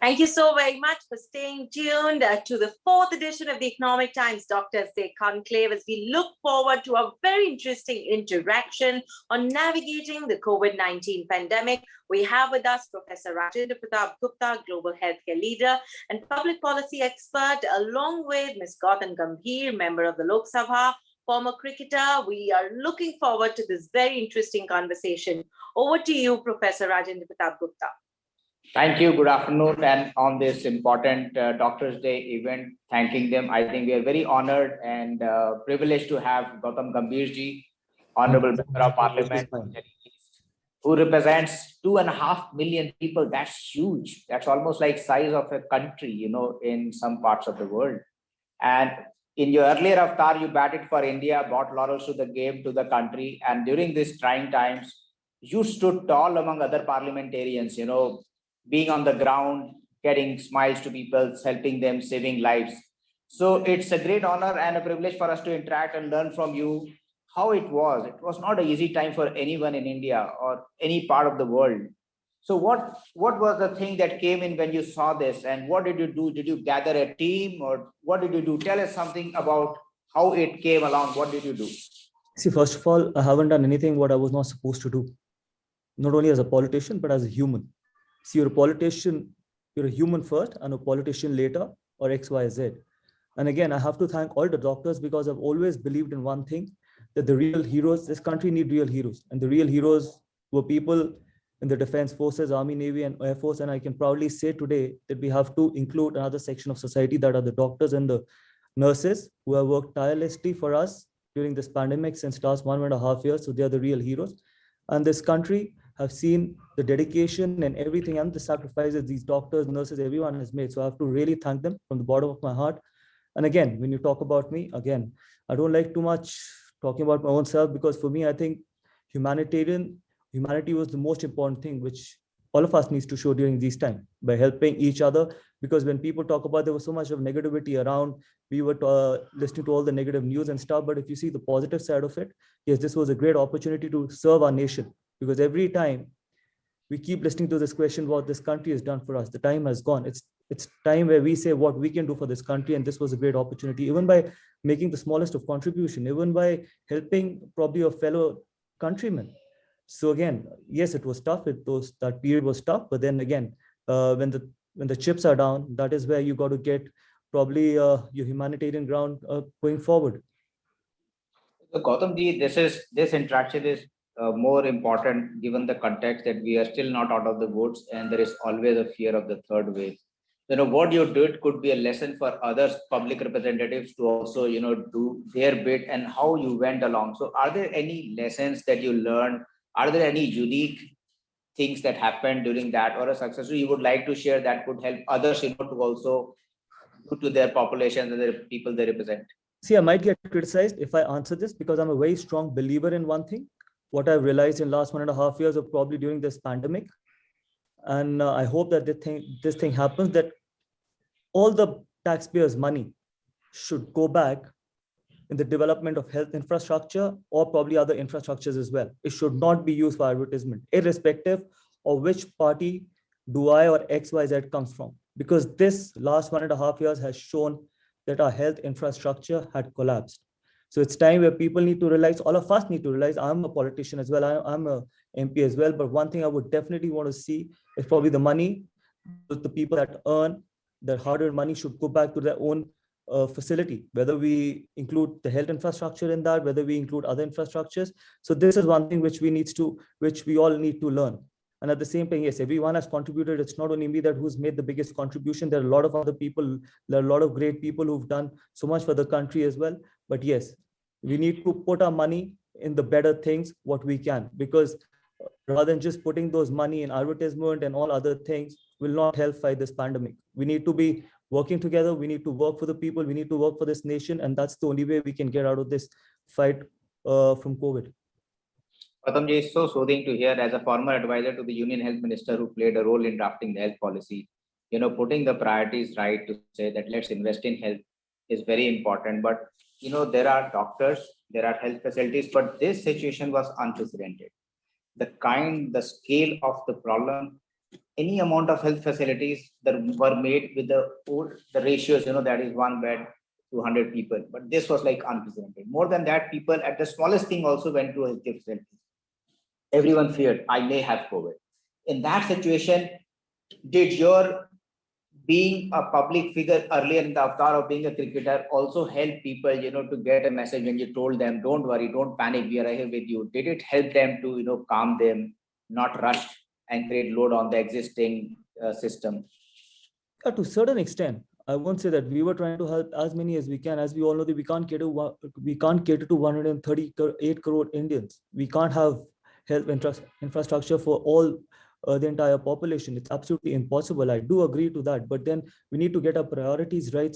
Thank you so very much for staying tuned to the fourth edition of the Economic Times Doctors Day Conclave as we look forward to a very interesting interaction on navigating the COVID-19 pandemic. We have with us Professor Rajendra Pratap Gupta, Global Healthcare Leader and Public Policy Expert, along with Ms. Gautam Gambhir, Member of the Lok Sabha, former cricketer. We are looking forward to this very interesting conversation. Over to you, Professor Rajendra Pratap Gupta. Thank you. Good afternoon. And on this important Doctors Day event, thanking them. I think we are very honored and privileged to have Gautam Gambhir ji, Honorable Member of Parliament, who represents 2.5 million people. That's huge. That's almost like size of a country, in some parts of the world. And in your earlier avatar, you batted for India, brought laurels to the game, to the country. And during these trying times, you stood tall among other parliamentarians, being on the ground, getting smiles to people, helping them, saving lives. So it's a great honor and a privilege for us to interact and learn from you how it was. It was not an easy time for anyone in India or any part of the world. So what was the thing that came in when you saw this, and what did you do? Did you gather a team, or what did you do? Tell us something about how it came along. What did you do? See, first of all, I haven't done anything what I was not supposed to do, not only as a politician, but as a human. See, you're a politician, you're a human first and a politician later, or X, Y, Z. And again, I have to thank all the doctors, because I've always believed in one thing, that the real heroes, this country need real heroes. And the real heroes were people in the defense forces, Army, Navy, and Air Force. And I can proudly say today that we have to include another section of society, that are the doctors and the nurses, who have worked tirelessly for us during this pandemic since last 1.5 years. So they are the real heroes. And this country have seen the dedication and everything and the sacrifices these doctors, nurses, everyone has made. So I have to really thank them from the bottom of my heart. And again, when you talk about me, again, I don't like too much talking about my own self, because for me, I think humanity was the most important thing, which all of us needs to show during these times by helping each other. Because when people talk about, there was so much of negativity around, we were listening to all the negative news and stuff. But if you see the positive side of it, yes, this was a great opportunity to serve our nation. Because every time we keep listening to this question, what this country has done for us, the time has gone. It's time where we say what we can do for this country. And this was a great opportunity, even by making the smallest of contribution, even by helping probably a fellow countryman. So again, yes, it was tough. That period was tough. But then again, when the chips are down, that is where you got to get probably your humanitarian ground going forward. So Gautam ji, this interaction is more important given the context that we are still not out of the woods and there is always a fear of the third wave. What you did could be a lesson for other public representatives to also, do their bit, and how you went along. So are there any lessons that you learned? Are there any unique things that happened during that, or a success you would like to share that could help others, to also do to their populations and the people they represent? See, I might get criticized if I answer this, because I'm a very strong believer in one thing. What I've realized in the last 1.5 years, or probably during this pandemic, and I hope that this thing happens, that all the taxpayers' money should go back in the development of health infrastructure, or probably other infrastructures as well. It should not be used for advertisement, irrespective of which party do I or XYZ comes from. Because this last 1.5 years has shown that our health infrastructure had collapsed. So it's time where people need to realize, all of us need to realize, I'm a politician as well, I'm a MP as well, but one thing I would definitely want to see is probably the money, the people that earn their hard-earned money should go back to their own facility, whether we include the health infrastructure in that, whether we include other infrastructures. So this is one thing which we all need to learn. And at the same time, yes, everyone has contributed. It's not only me that who's made the biggest contribution. There are a lot of other people, there are a lot of great people who've done so much for the country as well. But yes, we need to put our money in the better things, what we can, because rather than just putting those money in advertisement and all other things will not help fight this pandemic. We need to be working together. We need to work for the people. We need to work for this nation. And that's the only way we can get out of this fight from COVID. Gautam ji, is so soothing to hear, as a former advisor to the Union Health Minister who played a role in drafting the health policy. Putting the priorities right to say that let's invest in health is very important. But, there are doctors, there are health facilities, but this situation was unprecedented. The scale of the problem any amount of health facilities that were made with the ratios, that is one bed to 100 people. But this was like unprecedented. More than that, people at the smallest thing also went to health facilities. Everyone feared, I may have COVID. In that situation, did your being a public figure earlier in the avatar of being a cricketer also help people, to get a message when you told them, don't worry, don't panic, we are here with you? Did it help them to, calm them, not rush and create load on the existing system? Yeah, to a certain extent, I won't say that we were trying to help as many as we can. As we all know, that we can't cater to 138 crore Indians. We can't have health infrastructure for all the entire population. It's absolutely impossible. I do agree to that. But then we need to get our priorities right,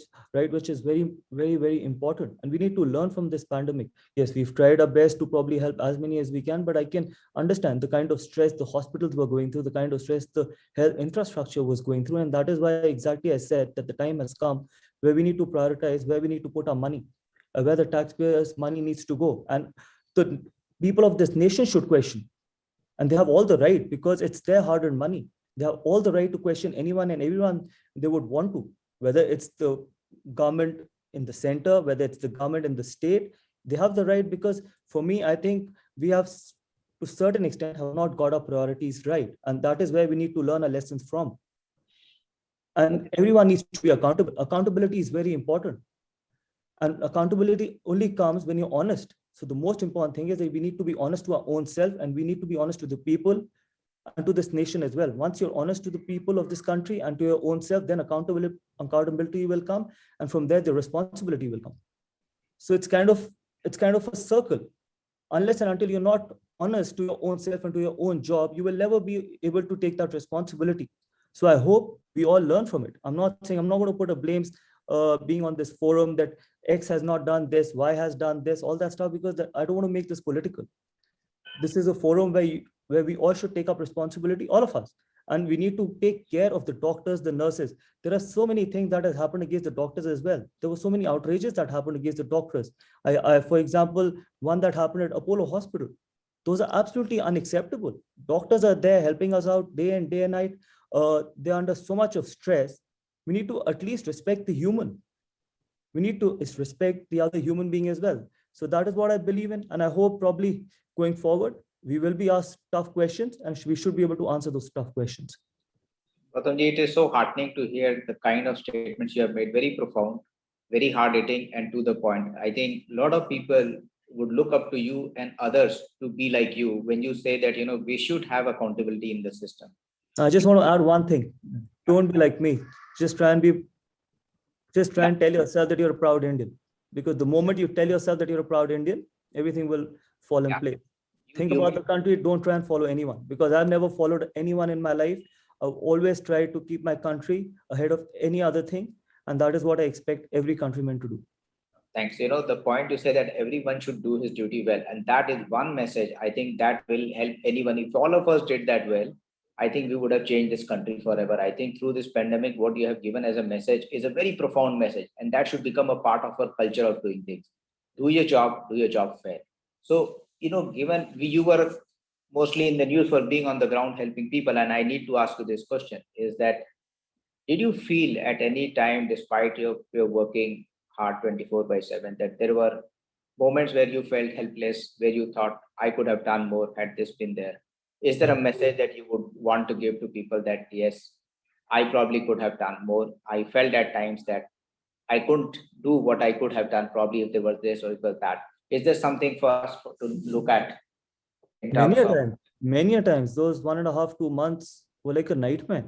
which is very, very, very important. And we need to learn from this pandemic. Yes, we've tried our best to probably help as many as we can, but I can understand the kind of stress the hospitals were going through, the kind of stress the health infrastructure was going through. And that is why exactly I said that the time has come where we need to prioritize, where we need to put our money, where the taxpayers' money needs to go. And the people of this nation should question. And they have all the right, because it's their hard-earned money. They have all the right to question anyone and everyone they would want to, whether it's the government in the center, whether it's the government in the state. They have the right, because for me, I think we have, to a certain extent, have not got our priorities right. And that is where we need to learn our lessons from. And everyone needs to be accountable. Accountability is very important. And accountability only comes when you're honest. So the most important thing is that we need to be honest to our own self, and we need to be honest to the people and to this nation as well. Once you're honest to the people of this country and to your own self, then accountability will come. And from there, the responsibility will come. So it's kind of a circle. Unless and until you're not honest to your own self and to your own job, you will never be able to take that responsibility. So I hope we all learn from it. I'm not going to put a blames being on this forum that X has not done this, Y has done this, all that stuff, because I don't want to make this political. This is a forum where we all should take up responsibility, all of us. And we need to take care of the doctors, the nurses. There are so many things that has happened against the doctors as well. There were so many outrages that happened against the doctors. For example, one that happened at Apollo Hospital. Those are absolutely unacceptable. Doctors are there helping us out day and night. They're under so much of stress. We need to at least respect the human. We need to respect the other human being as well. So that is what I believe in. And I hope probably going forward, we will be asked tough questions and we should be able to answer those tough questions. Gautamji, it is so heartening to hear the kind of statements you have made, very profound, very hard-hitting and to the point. I think a lot of people would look up to you and others to be like you when you say that, we should have accountability in the system. I just want to add one thing. Don't be like me. Just try and tell yourself that you're a proud Indian. Because the moment you tell yourself that you're a proud Indian, everything will fall in place. Think about the country. Don't try and follow anyone, because I've never followed anyone in my life. I've always tried to keep my country ahead of any other thing. And that is what I expect every countryman to do. Thanks. The point you say that everyone should do his duty well. And that is one message. I think that will help anyone. If all of us did that well, I think we would have changed this country forever. I think through this pandemic, what you have given as a message is a very profound message. And that should become a part of our culture of doing things. Do your job fair. So, given you were mostly in the news for being on the ground helping people, and I need to ask you this question, is that, did you feel at any time, despite your working hard 24/7, that there were moments where you felt helpless, where you thought, I could have done more had this been there? Is there a message that you would want to give to people that, yes, I probably could have done more? I felt at times that I couldn't do what I could have done probably if there was this or if there was that. Is there something for us to look at? Many a times, those 1.5, 2 months were like a nightmare.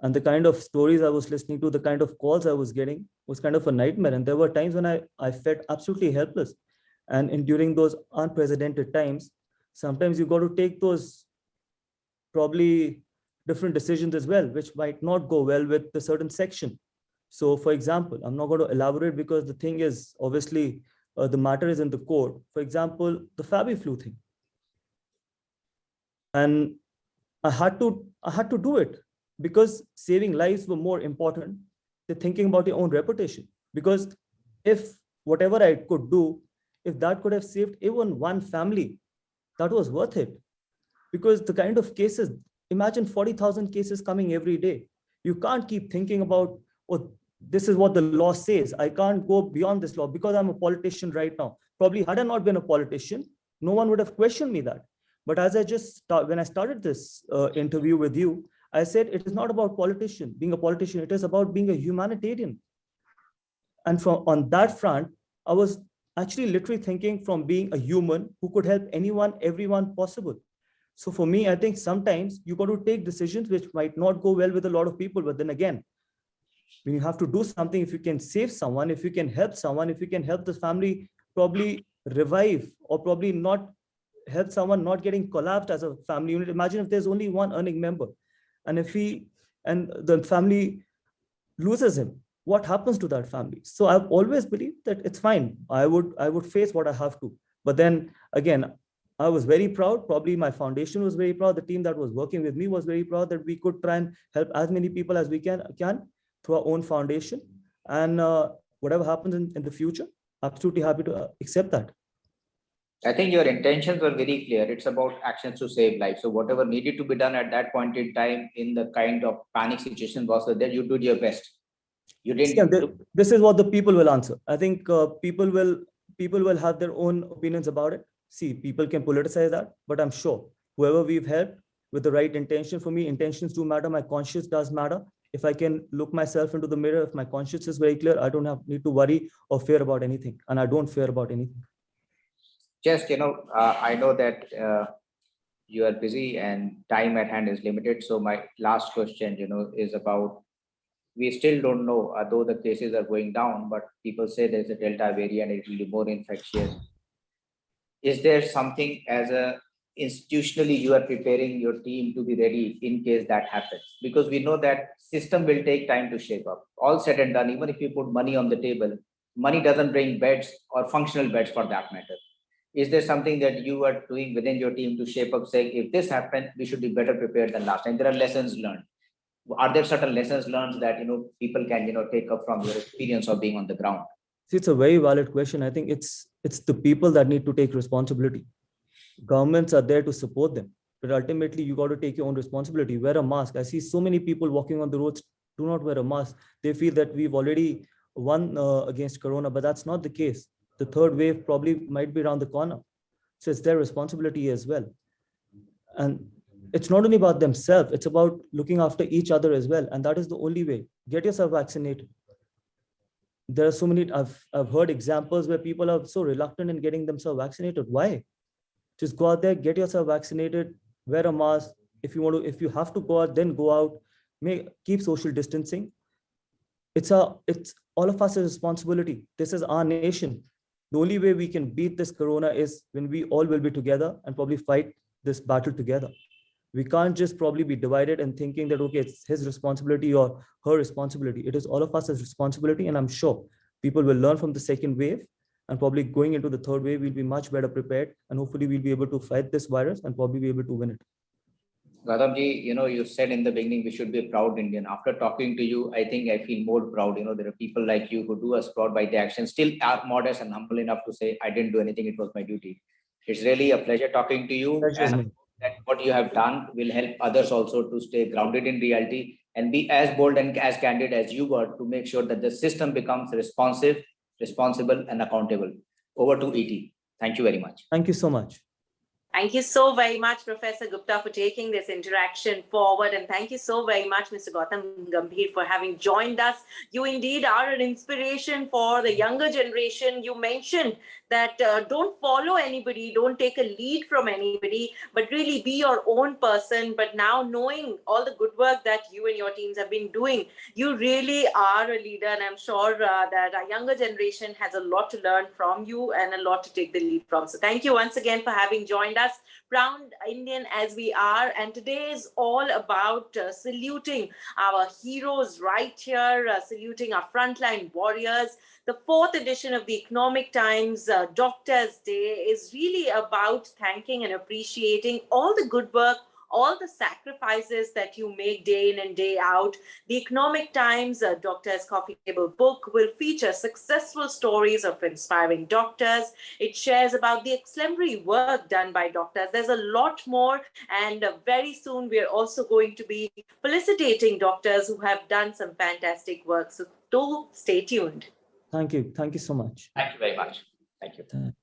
And the kind of stories I was listening to, the kind of calls I was getting was kind of a nightmare. And there were times when I felt absolutely helpless. And during those unprecedented times, sometimes you got to take those probably different decisions as well, which might not go well with the certain section. So for example, I'm not going to elaborate because the thing is, obviously, the matter is in the court. For example, the FabiFlu thing. And I had to do it because saving lives were more important than thinking about your own reputation. Because if whatever I could do, if that could have saved even one family, that was worth it. Because the kind of cases imagine 40,000 cases coming every day. You can't keep thinking about, oh, this is what the law says. I can't go beyond this law because I'm a politician right now. Probably had I not been a politician, no one would have questioned me that. But as I when I started this interview with you, I said it is not about being a politician. It is about being a humanitarian. And on that front, I was actually literally thinking from being a human who could help anyone, everyone possible. So for me, I think sometimes you got to take decisions which might not go well with a lot of people. But then again, when you have to do something, if you can save someone, if you can help someone, if you can help the family probably revive, or probably not help someone not getting collapsed as a family unit. Imagine if there's only one earning member, and the family loses him, what happens to that family? So I've always believed that it's fine. I would face what I have to. But then again, I was very proud. Probably my foundation was very proud. The team that was working with me was very proud that we could try and help as many people as we can through our own foundation. And whatever happens in the future, absolutely happy to accept that. I think your intentions were very clear. It's about actions to save lives. So whatever needed to be done at that point in time in the kind of panic situation was there, you did your best. You didn't. This is what the people will answer. I think people will have their own opinions about it. See, people can politicize that, but I'm sure whoever we've helped with the right intention, for me, intentions do matter. My conscience does matter. If I can look myself into the mirror, if my conscience is very clear, I don't need to worry or fear about anything. And I don't fear about anything. Just, I know that you are busy and time at hand is limited. So my last question, is about, we still don't know, although the cases are going down, but people say there's a Delta variant, it will be more infectious. Is there something as a institutionally you are preparing your team to be ready in case that happens? Because we know that system will take time to shape up. All said and done, even if you put money on the table, money doesn't bring beds or functional beds for that matter. Is there something that you are doing within your team to shape up, saying, if this happened, we should be better prepared than last time? There are lessons learned. Are there certain lessons learned that, people can, take up from your experience of being on the ground? See, it's a very valid question. I think it's the people that need to take responsibility. Governments are there to support them, but ultimately you got to take your own responsibility. Wear a mask. I see so many people walking on the roads, do not wear a mask. They feel that we've already won against Corona, but that's not the case. The third wave probably might be around the corner. So it's their responsibility as well. And it's not only about themselves, it's about looking after each other as well. And that is the only way. Get yourself vaccinated. There are so many, I've heard examples where people are so reluctant in getting themselves vaccinated. Why? Just go out there, get yourself vaccinated, wear a mask. If you have to go out, then go out. Keep social distancing. It's all of us a responsibility. This is our nation. The only way we can beat this Corona is when we all will be together and probably fight this battle together. We can't just probably be divided and thinking that, okay, it's his responsibility or her responsibility. It is all of us as responsibility. And I'm sure people will learn from the second wave, and probably going into the third wave, we'll be much better prepared. And hopefully we'll be able to fight this virus and probably be able to win it. Gautamji, you said in the beginning, we should be a proud Indian. After talking to you, I think I feel more proud. There are people like you who do us proud by the action, still are modest and humble enough to say, I didn't do anything, it was my duty. It's really a pleasure talking to you. And that what you have done will help others also to stay grounded in reality and be as bold and as candid as you were to make sure that the system becomes responsive, responsible, and accountable. Over to ET. Thank you very much. Thank you so much. Thank you so very much, Professor Gupta, for taking this interaction forward. And thank you so very much, Mr. Gautam Gambhir, for having joined us. You indeed are an inspiration for the younger generation. You mentioned that don't follow anybody, don't take a lead from anybody, but really be your own person. But now knowing all the good work that you and your teams have been doing, you really are a leader. And I'm sure that our younger generation has a lot to learn from you and a lot to take the lead from. So thank you once again for having joined us. Proud Indian as we are, and today is all about saluting our heroes right here, saluting our frontline warriors. The 4th edition of the Economic Times Doctors Day is really about thanking and appreciating all the good work all the sacrifices that you make day in and day out. The Economic Times Doctor's Coffee Table book will feature successful stories of inspiring doctors. It shares about the exemplary work done by doctors. There's a lot more, and very soon we're also going to be felicitating doctors who have done some fantastic work. So do stay tuned. Thank you. Thank you so much. Thank you very much. Thank you.